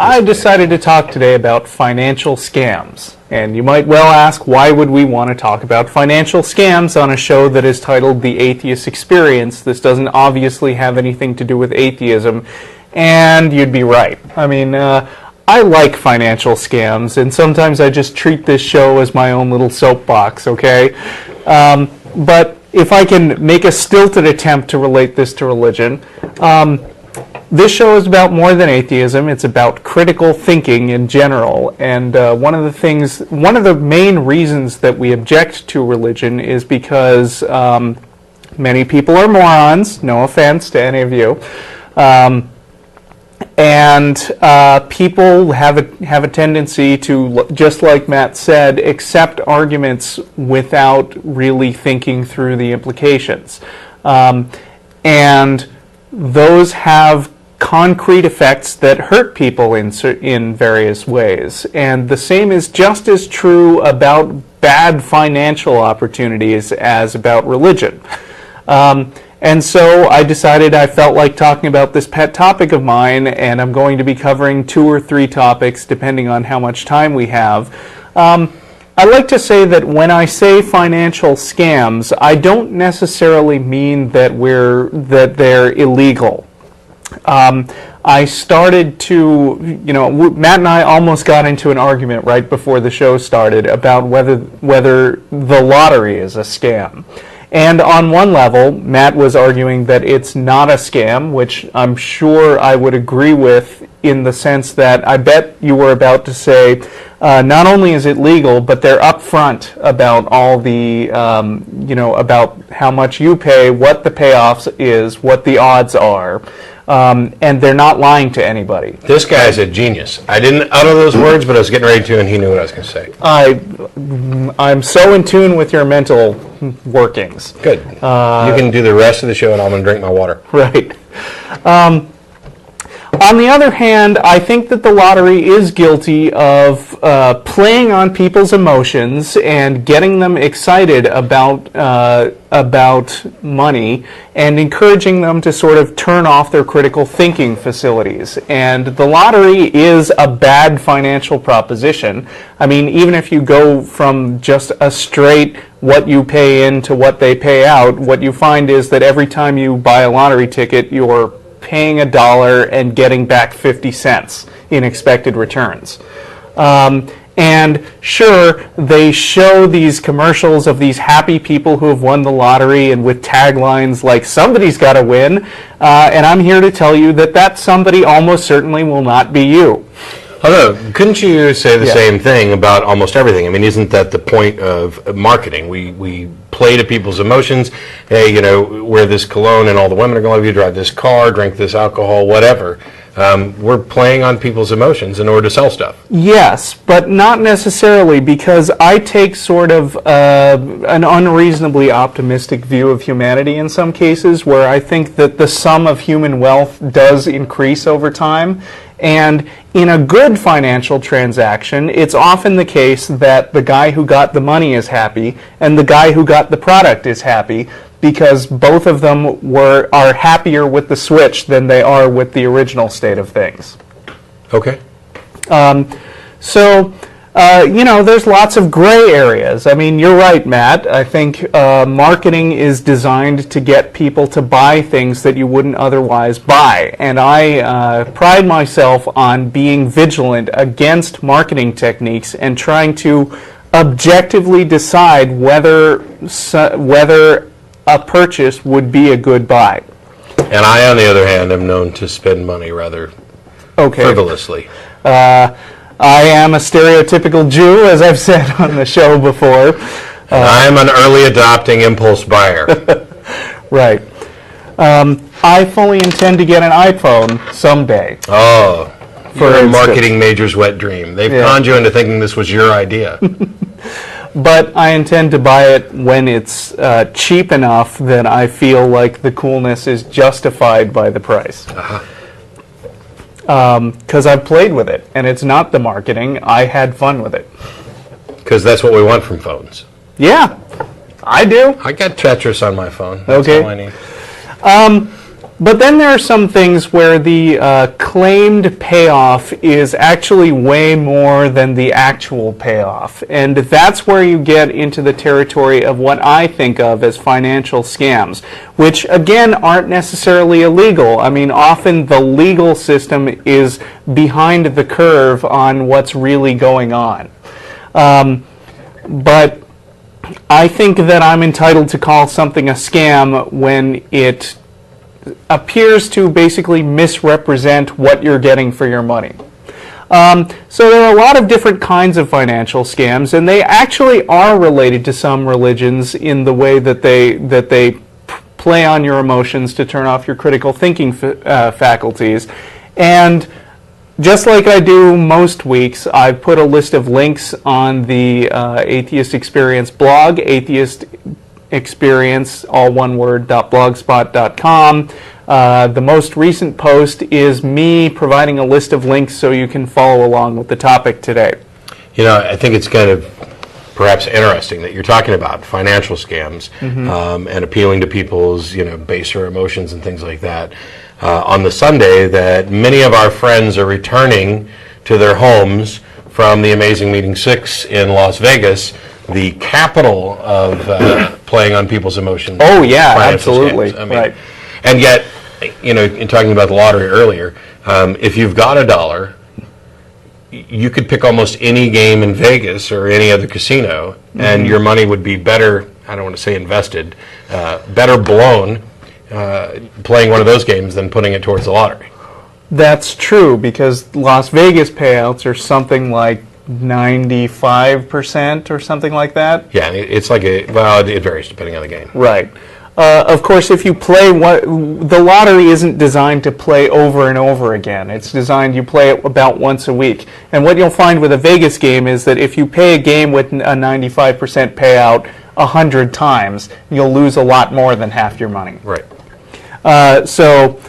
I decided to talk today about financial scams. And you might well ask, why would we want to talk about financial scams on a show that is titled The Atheist Experience? This doesn't obviously have anything to do with atheism. And you'd be right. I mean, I like financial scams, and sometimes I just treat this show as my own little soapbox, okay? But if I can make a stilted attempt to relate this to religion, this show is about more than atheism. It's about critical thinking in general. And one of the main reasons that we object to religion is because many people are morons. No offense to any of you. And people have a tendency to, just like Matt said, accept arguments without really thinking through the implications. And those have concrete effects that hurt people in various ways. And the same is just as true about bad financial opportunities as about religion. And so I decided I felt like talking about this pet topic of mine, and I'm going to be covering 2 or 3 topics depending on how much time we have. I like to say that when I say financial scams, I don't necessarily mean that they're illegal. I started to, Matt and I almost got into an argument right before the show started about whether the lottery is a scam. And on one level, Matt was arguing that it's not a scam, which I'm sure I would agree with in the sense that I bet you were about to say, not only is it legal, but they're upfront about all the, about how much you pay, what the payoffs is, what the odds are. And they're not lying to anybody. This guy's a genius. I didn't utter those words, but I was getting ready to, and he knew what I was going to say. I'm so in tune with your mental workings. Good. You can do the rest of the show, and I'm going to drink my water. Right. On the other hand, I think that the lottery is guilty of playing on people's emotions and getting them excited about money and encouraging them to sort of turn off their critical thinking facilities. And the lottery is a bad financial proposition. I mean, even if you go from just a straight what you pay in to what they pay out, what you find is that every time you buy a lottery ticket, you're paying $1 and getting back 50 cents in expected returns. And sure, they show these commercials of these happy people who have won the lottery and with taglines like, somebody's got to win, and I'm here to tell you that that somebody almost certainly will not be you. Although, couldn't you say the same thing about almost everything? I mean, isn't that the point of marketing? We play to people's emotions. Hey, wear this cologne and all the women are going to love you, drive this car, drink this alcohol, whatever. We're playing on people's emotions in order to sell stuff. Yes, but not necessarily, because I take sort of an unreasonably optimistic view of humanity in some cases, where I think that the sum of human wealth does increase over time. And in a good financial transaction, it's often the case that the guy who got the money is happy and the guy who got the product is happy, because both of them are happier with the switch than they are with the original state of things. Okay. There's lots of gray areas. I mean, you're right, Matt. I think marketing is designed to get people to buy things that you wouldn't otherwise buy. And I pride myself on being vigilant against marketing techniques and trying to objectively decide whether a purchase would be a good buy. And I, on the other hand, am known to spend money rather frivolously. I am a stereotypical Jew, as I've said on the show before. I'm an early adopting impulse buyer. Right. I fully intend to get an iPhone someday. Oh, for a marketing major's wet dream. They've conned you into thinking this was your idea. But I intend to buy it when it's cheap enough that I feel like the coolness is justified by the price. Because I've played with it, and it's not the marketing. I had fun with it. Because that's what we want from phones. Yeah, I do. I got Tetris on my phone. That's all I need. But then there are some things where the claimed payoff is actually way more than the actual payoff. And that's where you get into the territory of what I think of as financial scams, which again aren't necessarily illegal. I mean, often the legal system is behind the curve on what's really going on. But I think that I'm entitled to call something a scam when it appears to basically misrepresent what you're getting for your money. So there are a lot of different kinds of financial scams, and they actually are related to some religions in the way that they play on your emotions to turn off your critical thinking faculties. And just like I do most weeks, I've put a list of links on the Atheist Experience blog, Atheist Experience, all one word, .blogspot.com. The most recent post is me providing a list of links so you can follow along with the topic today. You know, I think it's kind of perhaps interesting that you're talking about financial scams and appealing to people's, baser emotions and things like that. On the Sunday that many of our friends are returning to their homes from the Amazing Meeting 6 in Las Vegas, the capital of playing on people's emotions. Oh, yeah, absolutely. I mean, right. And yet, in talking about the lottery earlier, if you've got $1, you could pick almost any game in Vegas or any other casino, and your money would be better, I don't want to say invested, better blown playing one of those games than putting it towards the lottery. That's true, because Las Vegas payouts are something like 95% or something like that. Yeah, it's like it varies depending on the game. Right. Of course, if you play the lottery isn't designed to play over and over again. It's designed you play it about once a week. And what you'll find with a Vegas game is that if you pay a game with a 95% payout 100 times, you'll lose a lot more than half your money. Right. So,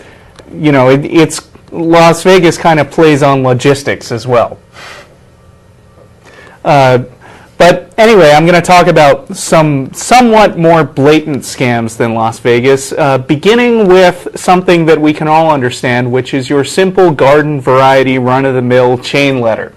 it's Las Vegas kind of plays on logistics as well. But anyway, I'm going to talk about some somewhat more blatant scams than Las Vegas, beginning with something that we can all understand, which is your simple garden variety run-of-the-mill chain letter.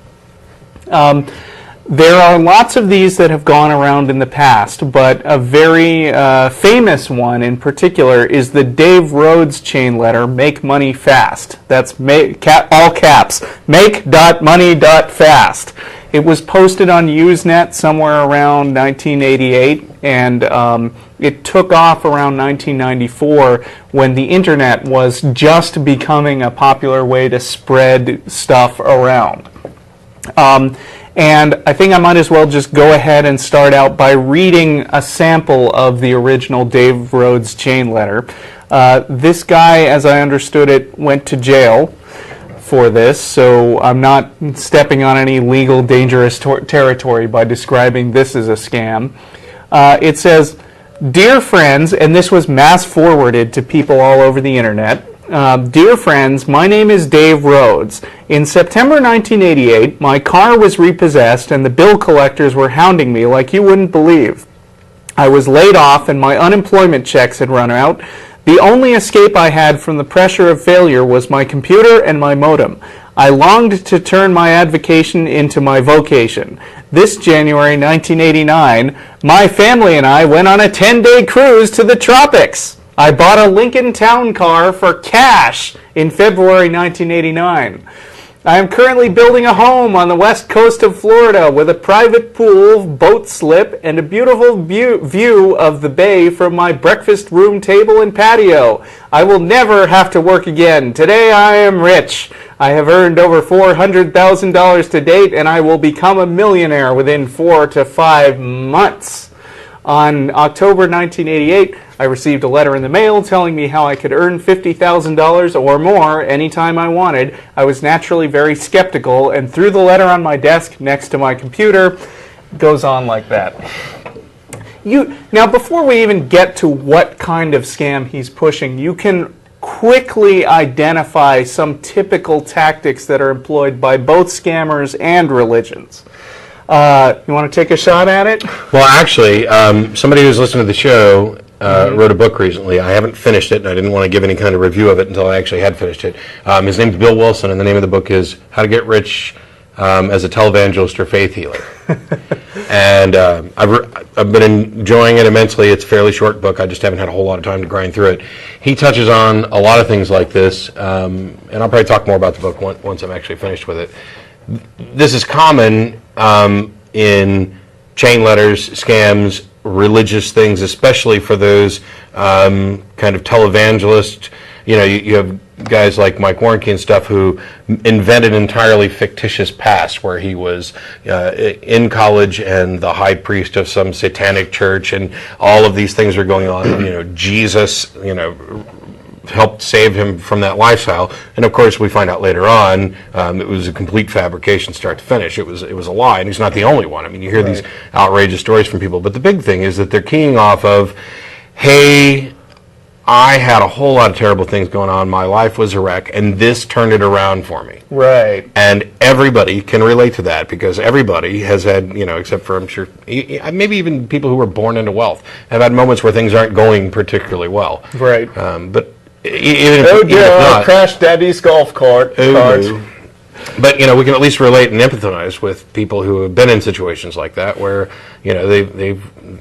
There are lots of these that have gone around in the past, but a very famous one in particular is the Dave Rhodes chain letter, Make Money Fast. That's all caps, make.money.fast. It was posted on Usenet somewhere around 1988, and it took off around 1994 when the internet was just becoming a popular way to spread stuff around. And I think I might as well just go ahead and start out by reading a sample of the original Dave Rhodes chain letter. This guy, as I understood it, went to jail for this, so I'm not stepping on any legal dangerous territory by describing this as a scam. It says, "Dear friends," and this was mass forwarded to people all over the internet. "Dear friends, my name is Dave Rhodes. In September 1988, my car was repossessed and the bill collectors were hounding me like you wouldn't believe. I was laid off and my unemployment checks had run out. The only escape I had from the pressure of failure was my computer and my modem. I longed to turn my avocation into my vocation. This January 1989, my family and I went on a 10-day cruise to the tropics. I bought a Lincoln Town Car for cash in February 1989. I am currently building a home on the west coast of Florida with a private pool, boat slip, and a beautiful view of the bay from my breakfast room table and patio. I will never have to work again. Today I am rich. I have earned over $400,000 to date, and I will become a millionaire within 4 to 5 months. On October 1988, I received a letter in the mail telling me how I could earn $50,000 or more anytime I wanted. I was naturally very skeptical and threw the letter on my desk next to my computer." It goes on like that. Now, before we even get to what kind of scam he's pushing, you can quickly identify some typical tactics that are employed by both scammers and religions. You want to take a shot at it? Well, actually, somebody who's listened to the show wrote a book recently. I haven't finished it, and I didn't want to give any kind of review of it until I actually had finished it. His name's Bill Wilson, and the name of the book is How to Get Rich as a Televangelist or Faith Healer. And I've been enjoying it immensely. It's a fairly short book. I just haven't had a whole lot of time to grind through it. He touches on a lot of things like this, and I'll probably talk more about the book once I'm actually finished with it. This is common in chain letters, scams, religious things, especially for those kind of televangelists. You know, you have guys like Mike Warnke and stuff who invented an entirely fictitious past where he was in college and the high priest of some satanic church, and all of these things are going on. You know, Jesus, you know, helped save him from that lifestyle, and of course we find out later on it was a complete fabrication, start to finish. It was a lie, and he's not the only one. I mean, you hear these outrageous stories from people, but the big thing is that they're keying off of, hey, I had a whole lot of terrible things going on. My life was a wreck, and this turned it around for me. Right. And everybody can relate to that, because everybody has had, you know, except for, I'm sure, maybe even people who were born into wealth, have had moments where things aren't going particularly well. Right. But even if not, Crash Daddy's golf cart. Carts. But, you know, we can at least relate and empathize with people who have been in situations like that, where, you know, they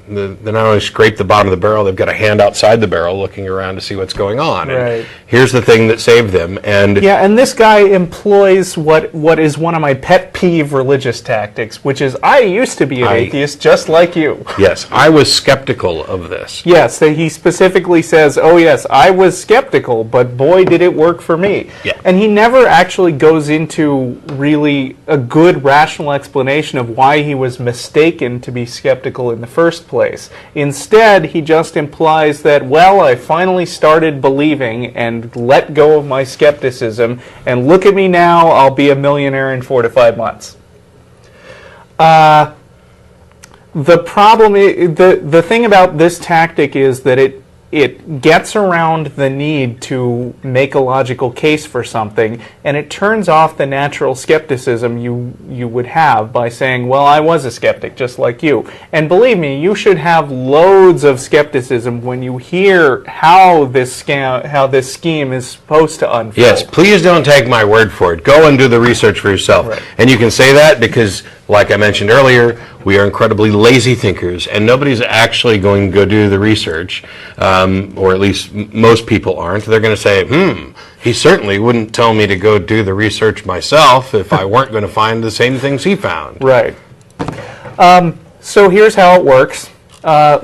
not only scrape the bottom of the barrel, they've got a hand outside the barrel looking around to see what's going on. Right. And here's the thing that saved them. And yeah, and this guy employs what is one of my pet peeve religious tactics, which is, I used to be an atheist just like you. Yes, I was skeptical of this. Yes, he specifically says, oh yes, I was skeptical, but boy did it work for me. Yeah. And he never actually goes into really a good rational explanation of why he was mistaken to be skeptical in the first place. Instead, he just implies that, well, I finally started believing and let go of my skepticism, and look at me now, I'll be a millionaire in 4 to 5 months. The problem, the thing about this tactic is that it gets around the need to make a logical case for something, and it turns off the natural skepticism you would have by saying, well, I was a skeptic just like you. And believe me, you should have loads of skepticism when you hear how this scheme is supposed to unfold. Yes, please don't take my word for it. Go and do the research for yourself. Right. And you can say that because, like I mentioned earlier, we are incredibly lazy thinkers, and nobody's actually going to go do the research, or at least most people aren't. They're going to say, he certainly wouldn't tell me to go do the research myself if I weren't going to find the same things he found. Right. So here's how it works.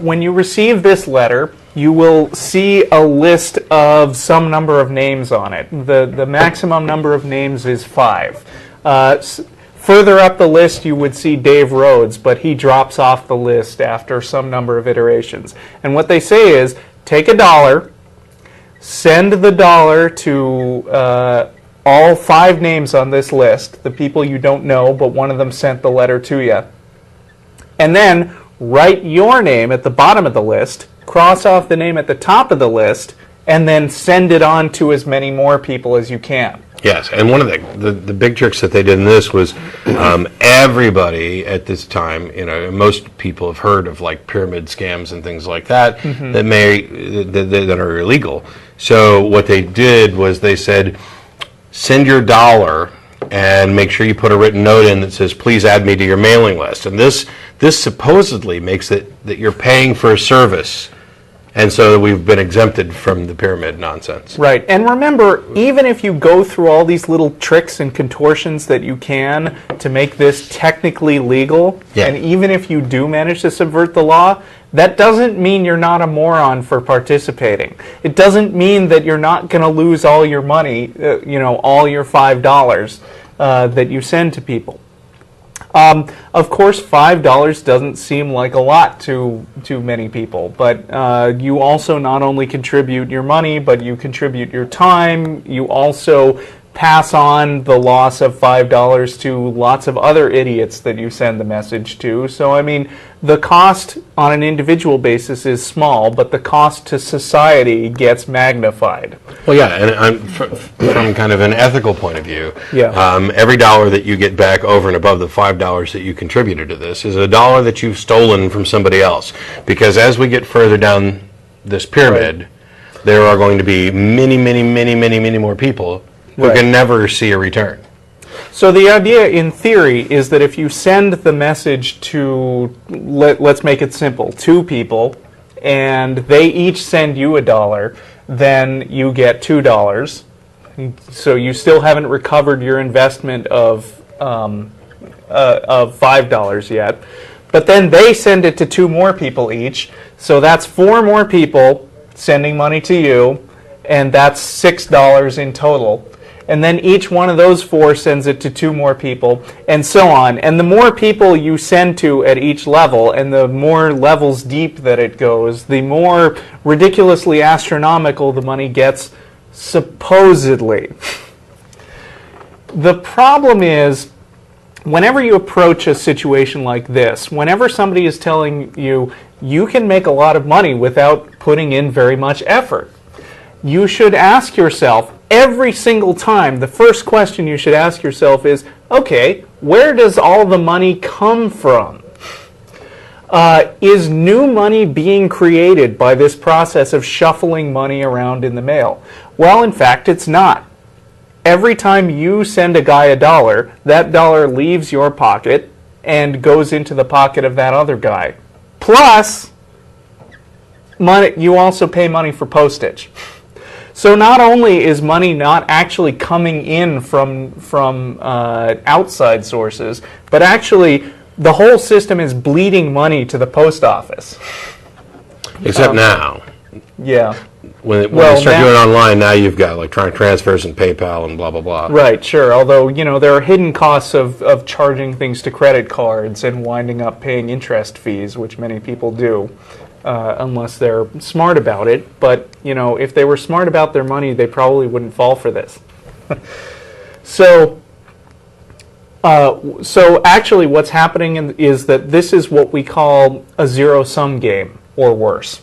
When you receive this letter, you will see a list of some number of names on it. The maximum number of names is 5. Further up the list, you would see Dave Rhodes, but he drops off the list after some number of iterations. And what they say is, take $1, send the dollar to all 5 names on this list, the people you don't know, but one of them sent the letter to you. And then write your name at the bottom of the list, cross off the name at the top of the list, and then send it on to as many more people as you can. Yes, and one of the big tricks that they did in this was everybody at this time, you know, most people have heard of like pyramid scams and things like that that are illegal. So what they did was they said, send your $1 and make sure you put a written note in that says, please add me to your mailing list. And this supposedly makes it that you're paying for a service. And so we've been exempted from the pyramid nonsense. Right. And remember, even if you go through all these little tricks and contortions that you can to make this technically legal, and even if you do manage to subvert the law, that doesn't mean you're not a moron for participating. It doesn't mean that you're not going to lose all your money, all your $5 that you send to people. Of course, $5 doesn't seem like a lot to many people, but you also not only contribute your money, but you contribute your time. You also pass on the loss of $5 to lots of other idiots that you send the message to. So, I mean, the cost on an individual basis is small, but the cost to society gets magnified. Well, yeah, and from kind of an ethical point of view, every $1 that you get back over and above the $5 that you contributed to this is $1 that you've stolen from somebody else. Because as we get further down this pyramid, there are going to be many more people who can never see a return. So the idea in theory is that if you send the message to, let's make it simple, 2 people, and they each send you $1, then you get $2. So you still haven't recovered your investment of $5 yet. But then they send it to 2 more people each, so that's 4 more people sending money to you, and that's $6 in total. And then each one of those 4 sends it to 2 more people, and so on. And the more people you send to at each level, and the more levels deep that it goes, the more ridiculously astronomical the money gets, supposedly. The problem is, whenever you approach a situation like this, whenever somebody is telling you, you can make a lot of money without putting in very much effort, you should ask yourself, every single time, the first question you should ask yourself is, okay, where does all the money come from? Is new money being created by this process of shuffling money around in the mail? Well, in fact, it's not. Every time you send a guy $1, that $1 leaves your pocket and goes into the pocket of that other guy. Plus, money, you also pay money for postage. So not only is money not actually coming in from outside sources, but actually the whole system is bleeding money to the post office. Except now. Yeah. When they start doing it online, now you've got electronic transfers and PayPal and blah, blah, blah. Right, sure. Although, there are hidden costs of charging things to credit cards and winding up paying interest fees, which many people do. Unless they're smart about it. But, if they were smart about their money, they probably wouldn't fall for this. So actually what's happening is that this is what we call a zero-sum game, or worse.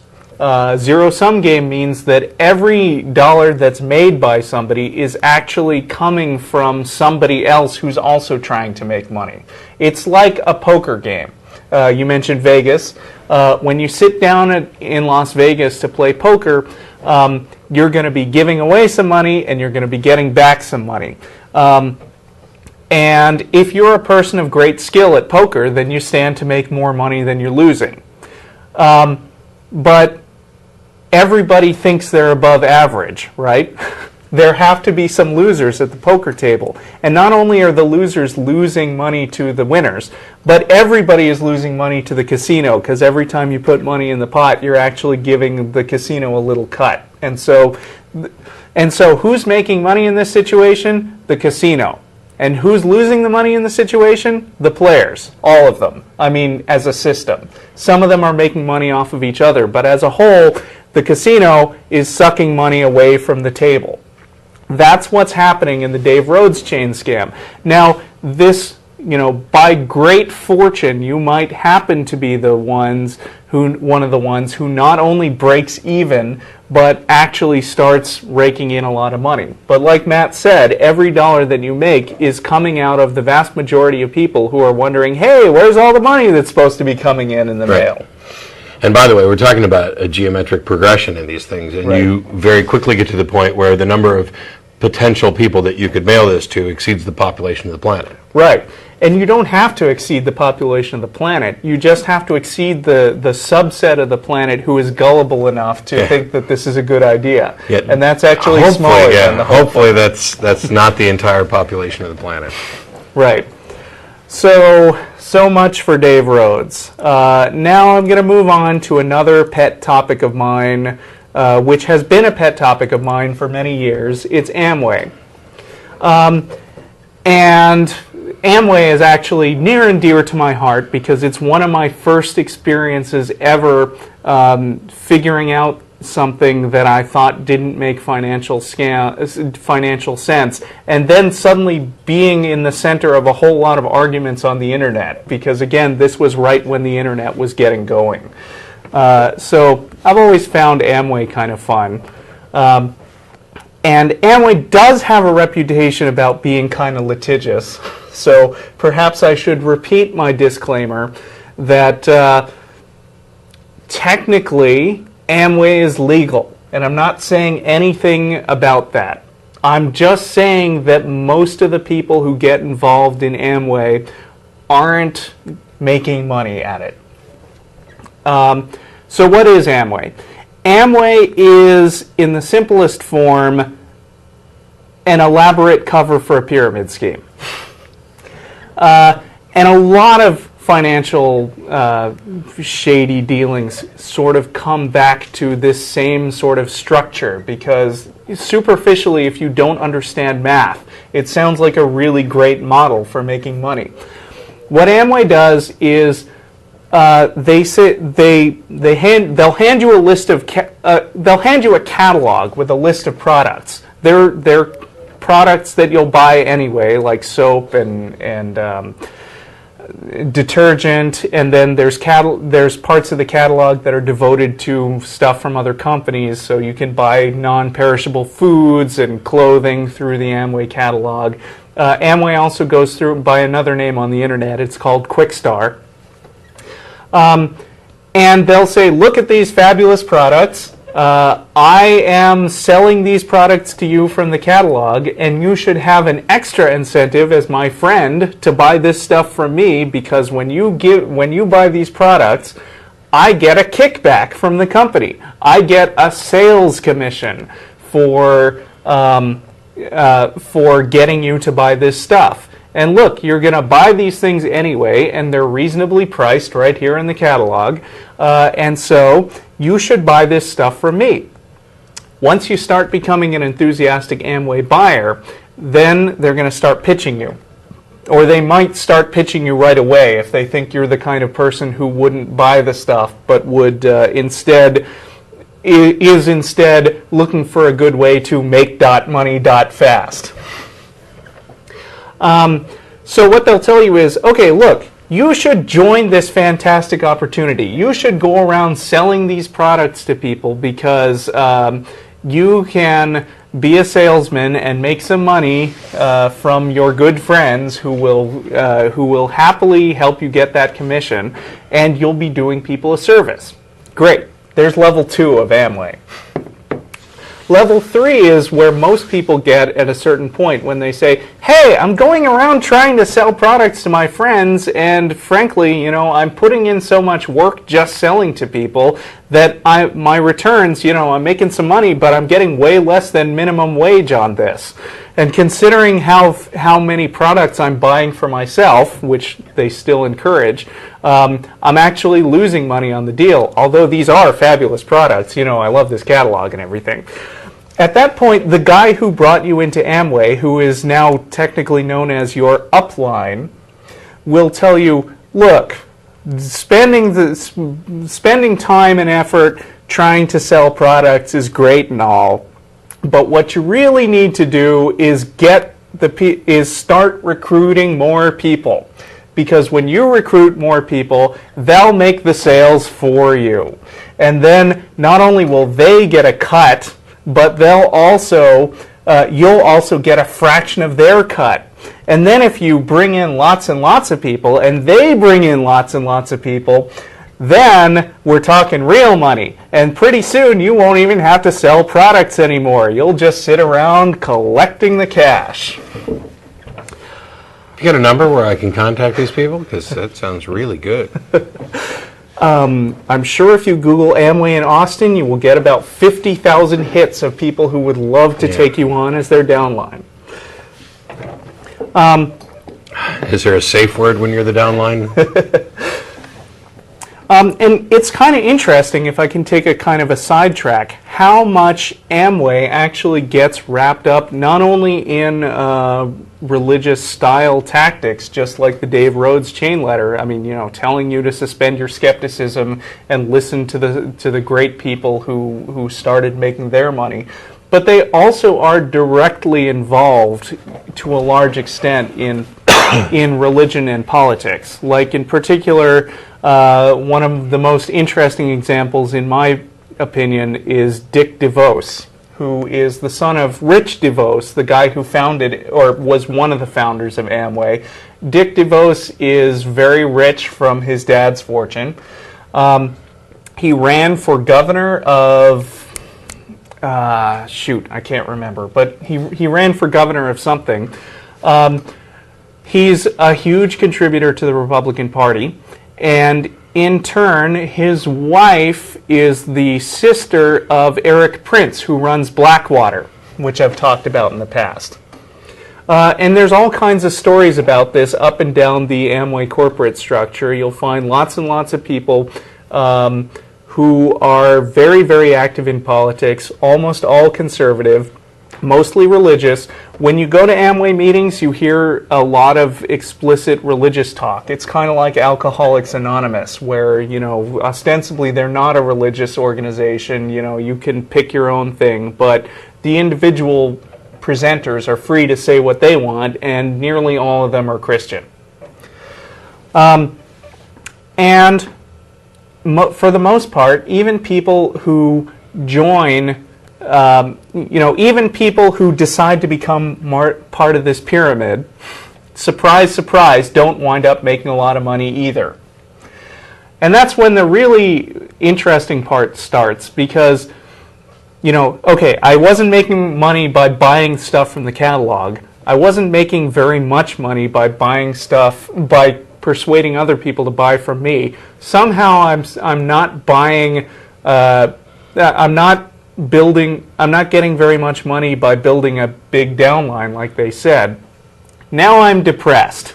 Zero-sum game means that every dollar that's made by somebody is actually coming from somebody else who's also trying to make money. It's like a poker game. You mentioned Vegas. When you sit down in Las Vegas to play poker, you're going to be giving away some money and you're going to be getting back some money. And if you're a person of great skill at poker, then you stand to make more money than you're losing. But everybody thinks they're above average, right? There have to be some losers at the poker table. And not only are the losers losing money to the winners, but everybody is losing money to the casino, because every time you put money in the pot, you're actually giving the casino a little cut. And so who's making money in this situation? The casino. And who's losing the money in the situation? The players. All of them. I mean, as a system. Some of them are making money off of each other, but as a whole, the casino is sucking money away from the table. That's what's happening in the Dave Rhodes chain scam. Now, this, by great fortune, you might happen to be one of the ones who not only breaks even, but actually starts raking in a lot of money. But like Matt said, every dollar that you make is coming out of the vast majority of people who are wondering, hey, where's all the money that's supposed to be coming in the mail? And by the way, we're talking about a geometric progression in these things, and you very quickly get to the point where the number of potential people that you could mail this to exceeds the population of the planet. Right. And you don't have to exceed the population of the planet. You just have to exceed the subset of the planet who is gullible enough to think that this is a good idea. And that's actually smaller than the whole hopefully that's not the entire population of the planet. Right. So much for Dave Rhodes. Now I'm going to move on to another pet topic of mine, which has been a pet topic of mine for many years. It's Amway. And Amway is actually near and dear to my heart because it's one of my first experiences ever figuring out something that I thought didn't make financial sense, and then suddenly being in the center of a whole lot of arguments on the internet, because again, this was right when the internet was getting going. So I've always found Amway kind of fun. And Amway does have a reputation about being kind of litigious, so perhaps I should repeat my disclaimer that technically Amway is legal, and I'm not saying anything about that. I'm just saying that most of the people who get involved in Amway aren't making money at it. So what is Amway? Amway is, in the simplest form, an elaborate cover for a pyramid scheme. And a lot of financial shady dealings sort of come back to this same sort of structure, because superficially, if you don't understand math, it sounds like a really great model for making money. What Amway does is they'll hand you a list of they'll hand you a catalog with a list of products. They're products that you'll buy anyway, like soap and detergent, and then there's parts of the catalog that are devoted to stuff from other companies, so you can buy non-perishable foods and clothing through the Amway catalog. Amway also goes through by another name on the internet. It's called Quickstar. And they'll say, look at these fabulous products. I am selling these products to you from the catalog, and you should have an extra incentive as my friend to buy this stuff from me, because when you buy these products, I get a kickback from the company. I get a sales commission for getting you to buy this stuff. And look, you're going to buy these things anyway, and they're reasonably priced right here in the catalog, and so you should buy this stuff from me. Once you start becoming an enthusiastic Amway buyer, then they're going to start pitching you. Or they might start pitching you right away if they think you're the kind of person who wouldn't buy the stuff, but would instead looking for a good way to make money fast. So what they'll tell you is, okay, look, you should join this fantastic opportunity. You should go around selling these products to people, because you can be a salesman and make some money from your good friends who will happily help you get that commission, and you'll be doing people a service. Great. There's level 2 of Amway. Level 3 is where most people get at a certain point, when they say, hey, I'm going around trying to sell products to my friends, and frankly, I'm putting in so much work just selling to people that my returns, I'm making some money, but I'm getting way less than minimum wage on this. And considering how many products I'm buying for myself, which they still encourage, I'm actually losing money on the deal, although these are fabulous products. I love this catalog and everything. At that point, the guy who brought you into Amway, who is now technically known as your upline, will tell you, look, spending time and effort trying to sell products is great and all, but what you really need to do is start recruiting more people. Because when you recruit more people, they'll make the sales for you. And then not only will they get a cut, but you'll also get a fraction of their cut. And then if you bring in lots and lots of people, and they bring in lots and lots of people, then we're talking real money. And pretty soon you won't even have to sell products anymore. You'll just sit around collecting the cash. You got a number where I can contact these people? Because that sounds really good. I'm sure if you Google Amway in Austin, you will get about 50,000 hits of people who would love to take you on as their downline. Is there a safe word when you're the downline? And it's kind of interesting, if I can take a kind of a sidetrack, how much Amway actually gets wrapped up not only in religious style tactics, just like the Dave Rhodes chain letter. I mean, telling you to suspend your skepticism and listen to the great people who started making their money. But they also are directly involved to a large extent in religion and politics. Like in particular, one of the most interesting examples, in my opinion, is Dick DeVos, who is the son of Rich DeVos, the guy who founded, or was one of the founders of Amway. Dick DeVos is very rich from his dad's fortune. He ran for governor of, shoot, I can't remember, but he ran for governor of something. He's a huge contributor to the Republican Party, and in turn, his wife is the sister of Eric Prince, who runs Blackwater, which I've talked about in the past. And there's all kinds of stories about this up and down the Amway corporate structure. You'll find lots and lots of people who are very, very active in politics, almost all conservative, mostly religious. When you go to Amway meetings, you hear a lot of explicit religious talk. It's kind of like Alcoholics Anonymous, where, you know, ostensibly they're not a religious organization. You know, you can pick your own thing, but the individual presenters are free to say what they want, and nearly all of them are Christian. And for the most part, even people who join, even people who decide to become part of this pyramid, surprise, surprise, don't wind up making a lot of money either. And that's when the really interesting part starts, because, you know, okay, I wasn't making money by buying stuff from the catalog. I wasn't making very much money by buying stuff, by persuading other people to buy from me. Somehow I'm not buying, I'm not getting very much money by building a big downline like they said. Now I'm depressed.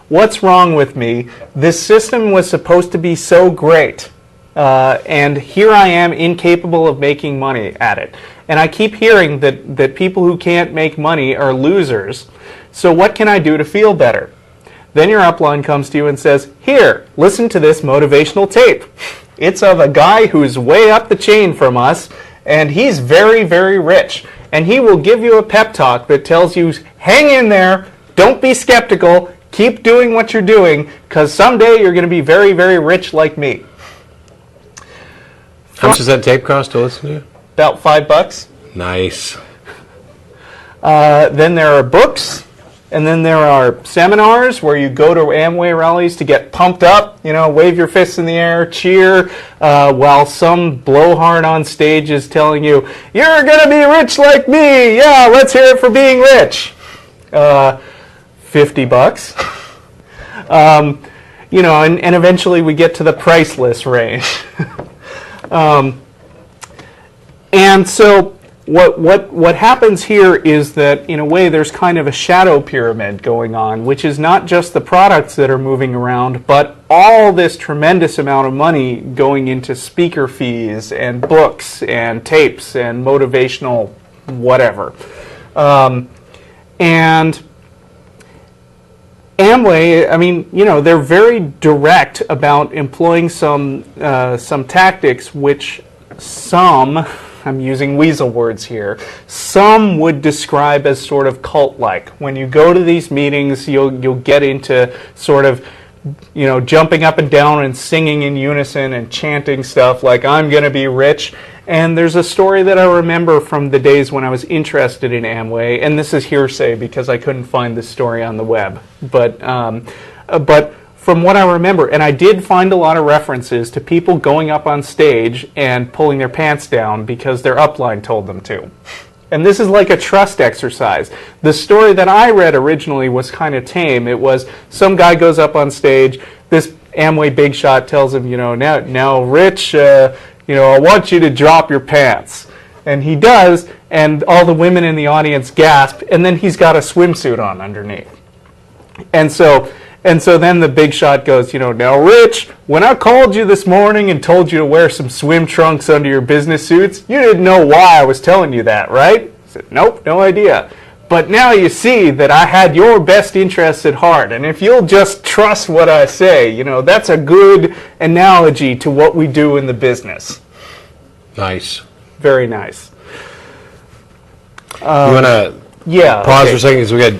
What's wrong with me? This system was supposed to be so great. And here I am, incapable of making money at it. And I keep hearing that people who can't make money are losers. So what can I do to feel better? Then your upline comes to you and says, here, listen to this motivational tape. It's of a guy who's way up the chain from us, and he's very, very rich. And he will give you a pep talk that tells you, hang in there, don't be skeptical, keep doing what you're doing, because someday you're going to be very, very rich like me. How much does that tape cost to listen to? About $5. Nice. Then there are books, and then there are seminars where you go to Amway rallies to get pumped up, you know, wave your fists in the air, cheer, while some blowhard on stage is telling you, you're going to be rich like me, yeah, let's hear it for being rich. $50. You know, and eventually we get to the priceless range. And so what happens here is that, in a way, there's kind of a shadow pyramid going on, which is not just the products that are moving around, but all this tremendous amount of money going into speaker fees and books and tapes and motivational whatever. And Amway, I mean, you know, they're very direct about employing some tactics which some, I'm using weasel words here, some would describe as sort of cult-like. When you go to these meetings, you'll get into sort of, you know, jumping up and down and singing in unison and chanting stuff like, I'm going to be rich. And there's a story that I remember from the days when I was interested in Amway, and this is hearsay because I couldn't find this story on the web. But from what I remember, and I did find a lot of references to people going up on stage and pulling their pants down because their upline told them to. And this is like a trust exercise. The story that I read originally was kind of tame. It was some guy goes up on stage, this Amway big shot tells him, you know, now Rich, you know, I want you to drop your pants. And he does, and all the women in the audience gasp, and then he's got a swimsuit on underneath. And so then the big shot goes, you know, now Rich, when I called you this morning and told you to wear some swim trunks under your business suits, you didn't know why I was telling you that, right? I said, nope, no idea. But now you see that I had your best interests at heart, and if you'll just trust what I say, you know, that's a good analogy to what we do in the business. Nice. Very nice. You want to pause for a second because we got